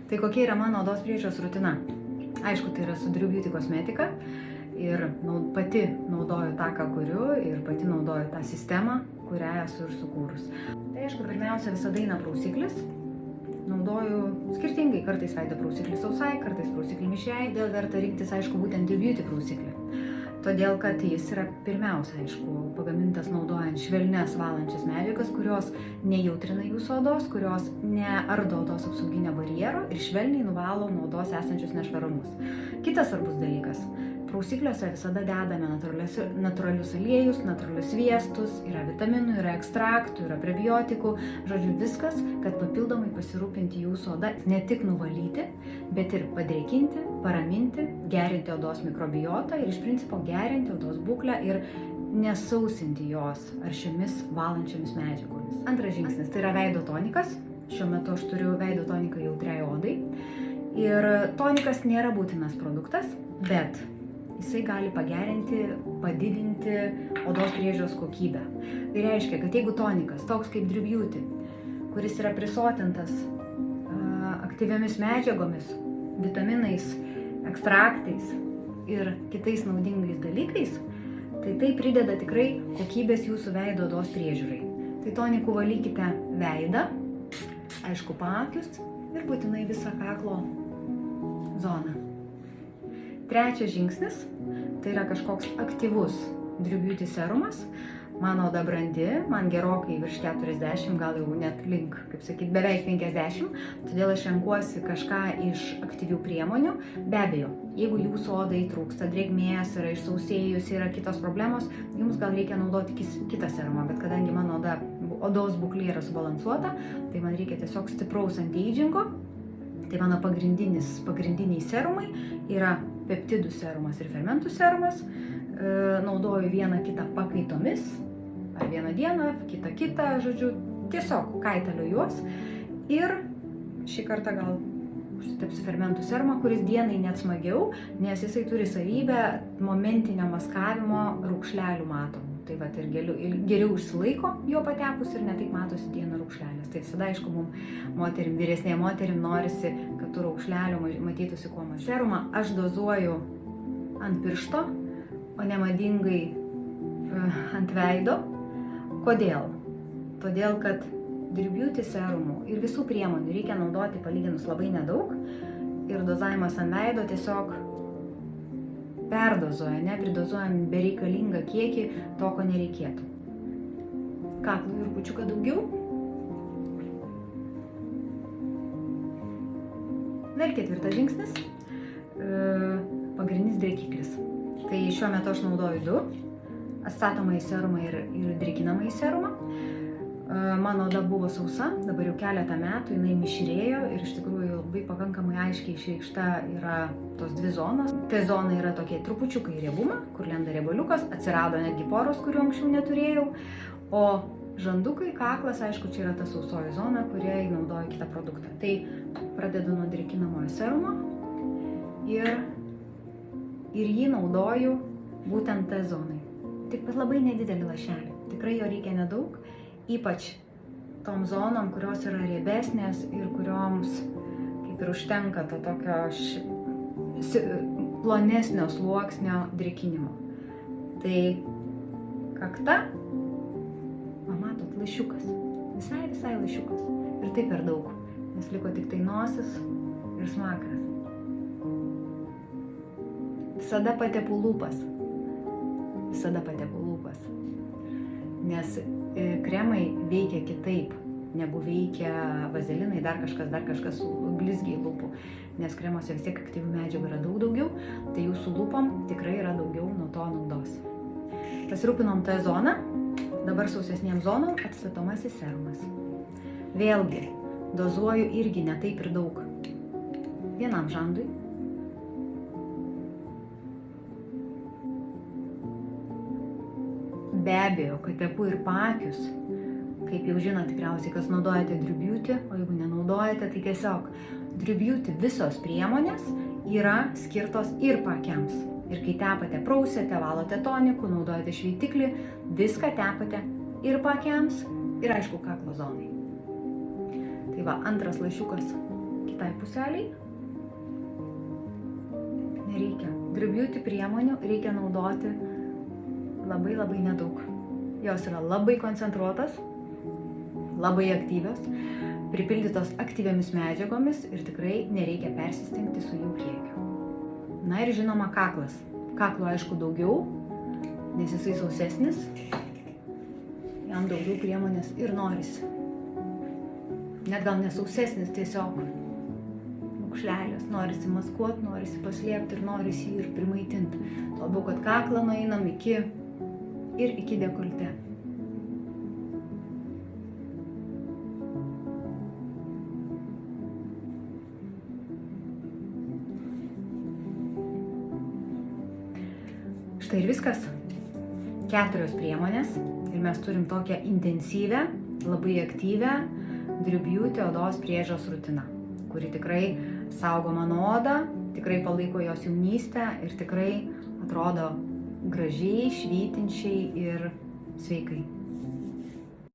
Tai kokia yra mano odos priežiūros rutina? Aišku, tai yra su Driu Beauty kosmetika ir pati naudoju tą, ką kuriu ir pati naudoju tą sistemą, kurią esu ir sukūrus. Tai aišku, pirmiausia visada eina prausiklis. Naudoju skirtingai, kartais veido prausiklį sausai, kartais prausiklį mišriai. Todėl verta rinktis, aišku, būtent Driu Beauty prausiklį. Todėl, kad jis yra pirmiausia, aišku, pagamintas naudojant švelnias valančias medžiagas, kurios nejautrina jūsų odos, kurios neardo odos apsauginio barjero ir švelniai nuvalo nuo odos esančius nešvarumus. Kitas svarbus dalykas. Prausikliuose visada dedame natūralius aliejus, natūralius sviestus, yra vitaminų, yra ekstraktų, yra prebiotikų, žodžiu viskas, kad papildomai pasirūpinti jūsų odą, ne tik nuvalyti, bet ir padrėkinti, paraminti, gerinti odos mikrobiotą ir iš principo gerinti odos būklę ir nesausinti jos aršiomis valančiomis medžiagomis. Antras žingsnis tai yra veido tonikas. Šiuo metu aš turiu veido toniką jautriai odai. Ir tonikas nėra būtinas produktas, bet jisai gali pagerinti, padidinti odos priežiūros kokybę. Tai reiškia, kad jeigu tonikas, toks kaip Driu Beauty, kuris yra prisotintas aktyviamis medžiagomis, vitaminais, ekstraktais ir kitais naudingais dalykais, tai prideda tikrai kokybės jūsų veido odos priežiūrai. Tai toniku valykite veidą, aišku, paakius ir būtinai visą kaklo zoną. Trečias žingsnis, tai yra kažkoks aktyvus Driu Beauty serumas. Mano oda brandi, man gerokai virš 40, gal jau net link, kaip sakyt, beveik 50, todėl aš renkuosi kažką iš aktyvių priemonių. Be abejo, jeigu jūsų odai trūksta drėgmės, yra išsausėjusi, yra kitos problemos, jums gal reikia naudoti kitą serumą, bet kadangi mano odos būklė yra subalansuota, tai man reikia tiesiog stipraus anti-agingo. Tai mano pagrindiniai serumai yra peptidų serumas ir fermentų serumas. Naudoju vieną kitą pakaitomis, ar vieną dieną, kitą, žodžiu, tiesiog kaitaliu juos. Ir šį kartą gal užsitepsiu fermentų serumą, kuris dienai net smagiau, nes jisai turi savybę momentinio maskavimo raukšlelių matomų. Tai vat ir geriau išsilaiko jo patepus ir netaip matosi dieną raukšlelės. Tai visada, aišku, moterim, vyresnėm moterim norisi, kad tų raukšlelių matytųsi kuo mažiau. Serumą aš dozuoju ant piršto, o ne madingai ant veido. Kodėl? Todėl, kad Driu Beauty serumų ir visų priemonių reikia naudoti palyginus labai nedaug ir dozavimas ant veido tiesiog perdozuoja, pridozuojam bereikalingą kiekį to, ko nereikėtų. Kaklui trupučiuką daugiau. Na ir ketvirtas žingsnis, pagrindinis drėkiklis. Tai šiuo metu aš naudoju du, atstatomąjį serumą ir drėkinamąjį serumą. Mano oda buvo sausa, dabar jau keletą metų jinai mišrėjo ir iš tikrųjų labai pakankamai aiškiai išreikšta yra tos dvi zonos. Ta zona yra tokie trupučiukai riebumą, kur lenda riebaliukas, atsirado netgi poros, kurių anksčiau neturėjau, o žandukai, kaklas, aišku, čia yra ta sausoji zona, kuriai naudoju kitą produktą. Tai pradedu nuo drėkinamojo serumo ir jį naudoju būtent tą zonai. Tik labai nedidelį lašelį, tikrai jo reikia nedaug. Ypač tom zonom, kurios yra riebesnės ir kurioms kaip ir užtenka to tokio plonesnio sluoksnio drėkinimo. Tai kakta, matot, lašiukas, visai lašiukas. Ir tai per daug, nes liko tik tai nosis ir smakras. Visada patepu lūpas, nes kremai veikia kitaip, negu veikia vazelinai, dar kažkas blizgiai lūpų, nes kremuose vis tiek aktyvių medžiagų yra daug daugiau, tai jūsų lūpom tikrai yra daugiau nuo to naudos. Pasirūpinom tą zoną, dabar sausesnėm zonom atstatomasis serumas. Vėlgi, dozuoju irgi ne taip ir daug. Vienam žandui. Be abejo, kad tepu ir paakius, kaip jau žino tikriausiai, kas naudojate Driu Beauty, o jeigu nenaudojate, tai tiesiog Driu Beauty visos priemonės yra skirtos ir paakiams. Ir kai tepate, prausiate, valote toniku, naudojate šveitiklį, viską tepate ir paakiams, ir aišku, kaklo zonai. Tai va, antras lašiukas kitai puseliai. Nereikia. Drew Beauty priemonių reikia naudoti labai nedaug. Jos yra labai koncentruotos, labai aktyvios, pripildytos aktyviamis medžiagomis ir tikrai nereikia persistengti su jų kiekiu. Na ir žinoma kaklas. Kaklo aišku daugiau, nes jisai sausesnis, jam daugiau priemonės ir norisi. Net gal nesausesnis, tiesiog lukšlelės, norisi maskuoti, norisi paslėpti ir norisi jį ir primaitinti. Labiau, kad kaklą nueinam iki dekoltė. Štai ir viskas. 4 priemonės ir mes turim tokią intensyvę, labai aktyvę Drew Beauty odos priežiūros rutiną, kuri tikrai saugo mano odą, tikrai palaiko jos jaunystę ir tikrai atrodo gražiai, švytinčiai ir sveikai.